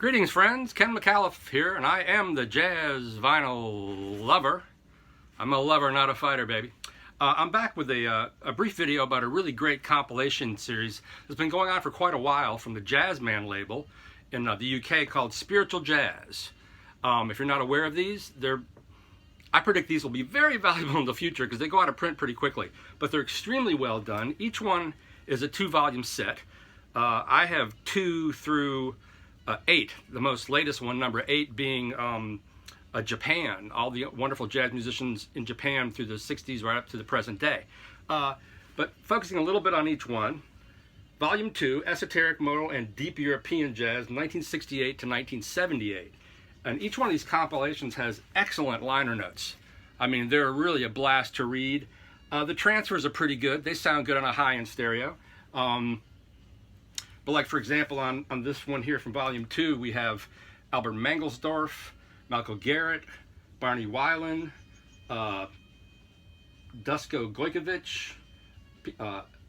Greetings, friends. Ken McAuliffe here, and I am the jazz vinyl lover. I'm a lover, not a fighter, baby. I'm back with a brief video about a really great compilation series that's been going on for quite a while from the Jazzman label in the UK called Spiritual Jazz. If you're not aware of these, I predict these will be very valuable in the future because they go out of print pretty quickly. But they're extremely well done. Each one is a 2-volume set. I have 2 through 8, the most latest one, number 8, being Japan, all the wonderful jazz musicians in Japan through the 60s right up to the present day. But focusing a little bit on each one, Volume 2, Esoteric, Modal, and Deep European Jazz, 1968 to 1978. And each one of these compilations has excellent liner notes. I mean, they're really a blast to read. The transfers are pretty good. They sound good on a high-end stereo. But like, for example, on this one here from Volume 2, we have Albert Mangelsdorf, Malcolm Garrett, Barney Weiland, Dusko Gojkovic,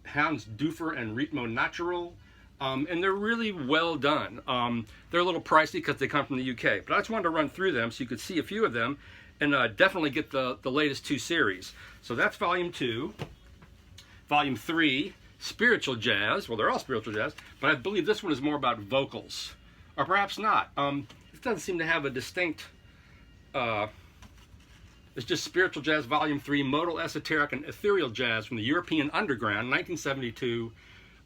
Hans Duffer, and Ritmo Natural. And they're really well done. They're a little pricey because they come from the UK. But I just wanted to run through them so you could see a few of them and definitely get the latest 2 series. So that's Volume 2. Volume 3, Spiritual Jazz. Well, they're all spiritual jazz, but I believe this one is more about vocals. Or perhaps not. It doesn't seem to have a distinct... it's just Spiritual Jazz Volume 3, Modal, Esoteric, and Ethereal Jazz from the European Underground, 1963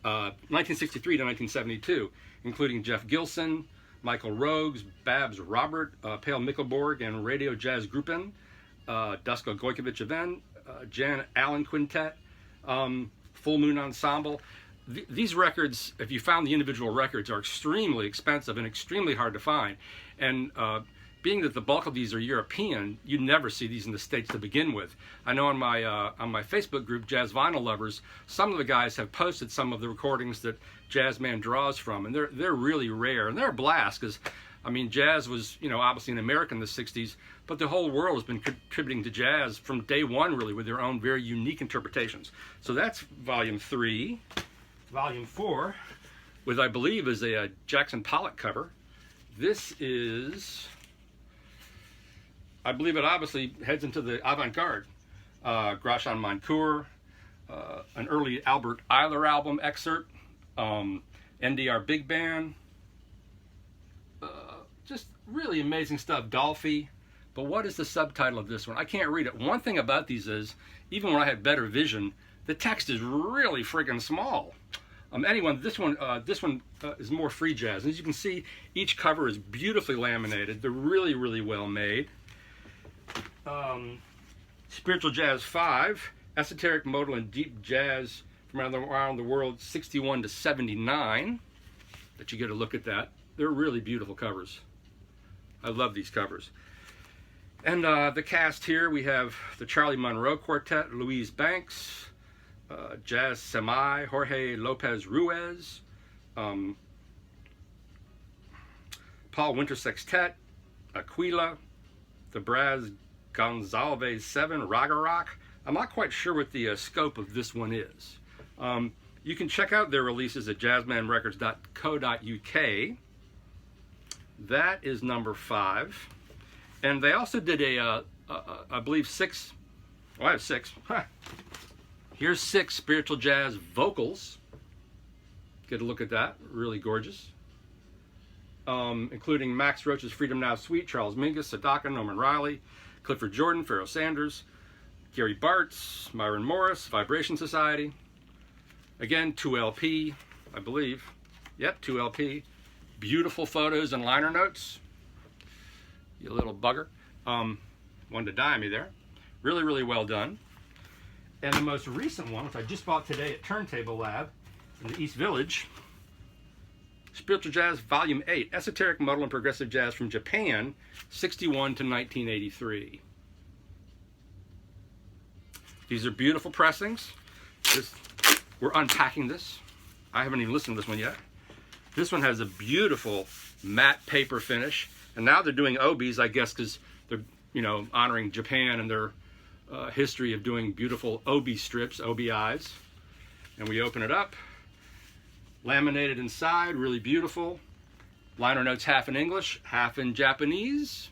to 1972, including Jeff Gilson, Michael Rogues, Babs Robert, Pale Mikkelborg, and Radio Jazz Gruppen, Dusko Gojkovic Event, Jan Allen Quintet, Full Moon Ensemble. These records, if you found the individual records, are extremely expensive and extremely hard to find. And being that the bulk of these are European, you never see these in the States to begin with. I know on my Facebook group, Jazz Vinyl Lovers, some of the guys have posted some of the recordings that Jazzman draws from, and they're really rare, and they're a blast because, I mean, jazz was, obviously in America in the 60s, but the whole world has been contributing to jazz from day one, really, with their own very unique interpretations. So that's Volume 3. Volume 4, with, I believe, is a Jackson Pollock cover. This is... I believe it obviously heads into the avant-garde. Grachan Mancour, an early Albert Eiler album excerpt, NDR Big Band, just really amazing stuff. Dolphy. But what is the subtitle of this one? I can't read it. One thing about these is, even when I had better vision, the text is really friggin' small. Anyway, this one is more free jazz. As you can see, each cover is beautifully laminated. They're really, really well made. Spiritual Jazz 5, Esoteric, Modal, and Deep Jazz from around the world, 61 to 79. But you get a look at that. They're really beautiful covers. I love these covers. And the cast here, we have the Charlie Monroe Quartet, Louise Banks, Jazz Semai, Jorge Lopez Ruiz, Paul Winter Sextet, Aquila, the Braz Gonzalez 7, Ragarok. I'm not quite sure what the scope of this one is. You can check out their releases at jazzmanrecords.co.uk. That is number 5. And they also did I believe 6, I have 6. Here's 6 Spiritual Jazz vocals. Get a look at that, really gorgeous. Including Max Roach's Freedom Now Suite, Charles Mingus, Sadaka, Norman Riley, Clifford Jordan, Pharoah Sanders, Gary Bartz, Myron Morris, Vibration Society. Again, 2LP, I believe. Yep, 2LP. Beautiful photos and liner notes. You little bugger. Wanted to die on me there. Really, really well done. And the most recent one, which I just bought today at Turntable Lab in the East Village, Spiritual Jazz Volume 8, Esoteric, Modal, and Progressive Jazz from Japan, 61 to 1983. These are beautiful pressings. We're unpacking this. I haven't even listened to this one yet. This one has a beautiful matte paper finish. And now they're doing obies, I guess, because they're, honoring Japan and their history of doing beautiful obi strips, OBIs. And we open it up. Laminated inside, really beautiful. Liner notes half in English, half in Japanese.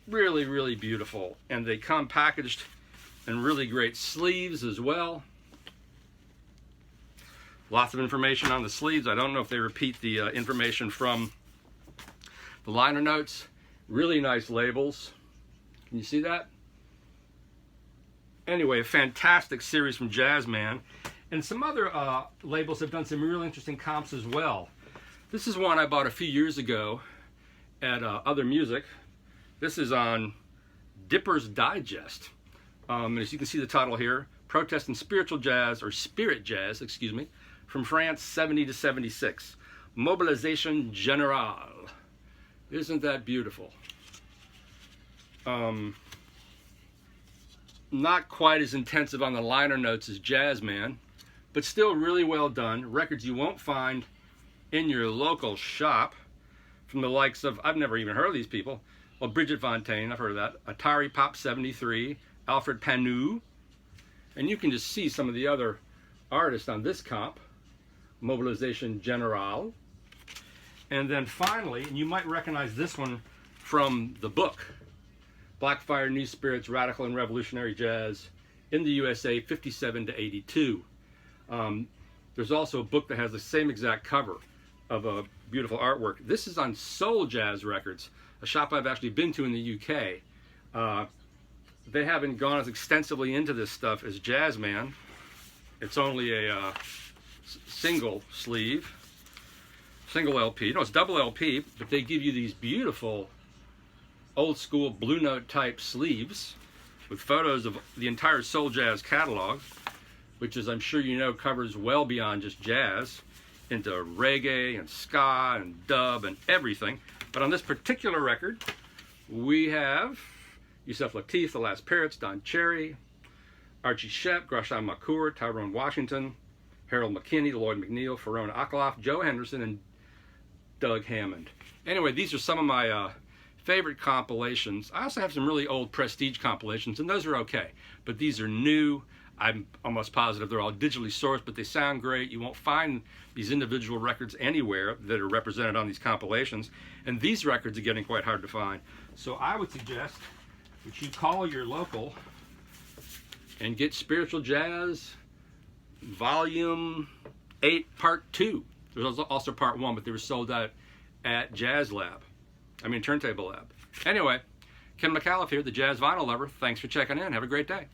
Really, really beautiful. And they come packaged in really great sleeves as well. Lots of information on the sleeves. I don't know if they repeat the information from the liner notes. Really nice labels. Can you see that? Anyway, a fantastic series from Jazzman. And some other labels have done some really interesting comps as well. This is one I bought a few years ago at Other Music. This is on Dipper's Digest. As you can see the title here, Protest and Spiritual Jazz, or Spirit Jazz, excuse me, from France, 70 to 76. Mobilisation Générale. Isn't that beautiful? Not quite as intensive on the liner notes as Jazzman, but still really well done. Records you won't find in your local shop from the likes of, I've never even heard of these people. Well, Bridget Fontaine, I've heard of that. Atari Pop 73, Alfred Panu. And you can just see some of the other artists on this comp. Mobilisation Générale. And then finally, and you might recognize this one from the book, Blackfire, New Spirits, Radical and Revolutionary Jazz in the USA, 57 to 82. There's also a book that has the same exact cover of a beautiful artwork. This is on Soul Jazz Records, a shop I've actually been to in the UK. They haven't gone as extensively into this stuff as Jazzman. It's only a single sleeve, single LP. No, it's double LP, but they give you these beautiful old school Blue Note type sleeves with photos of the entire Soul Jazz catalog, which, as I'm sure you know, covers well beyond just jazz, into reggae and ska and dub and everything. But on this particular record, we have Yusef Lateef, The Last Parrots, Don Cherry, Archie Shepp, Grosjean Makur, Tyrone Washington, Harold McKinney, Lloyd McNeil, Farona Akloff, Joe Henderson, and Doug Hammond. Anyway, these are some of my favorite compilations. I also have some really old prestige compilations, and those are okay. But these are new. I'm almost positive they're all digitally sourced, but they sound great. You won't find these individual records anywhere that are represented on these compilations. And these records are getting quite hard to find. So I would suggest that you call your local and get Spiritual Jazz Volume 8 Part 2. There's also Part 1, but they were sold out at Turntable Lab. Anyway, Ken McAuliffe here, the Jazz Vinyl Lover. Thanks for checking in. Have a great day.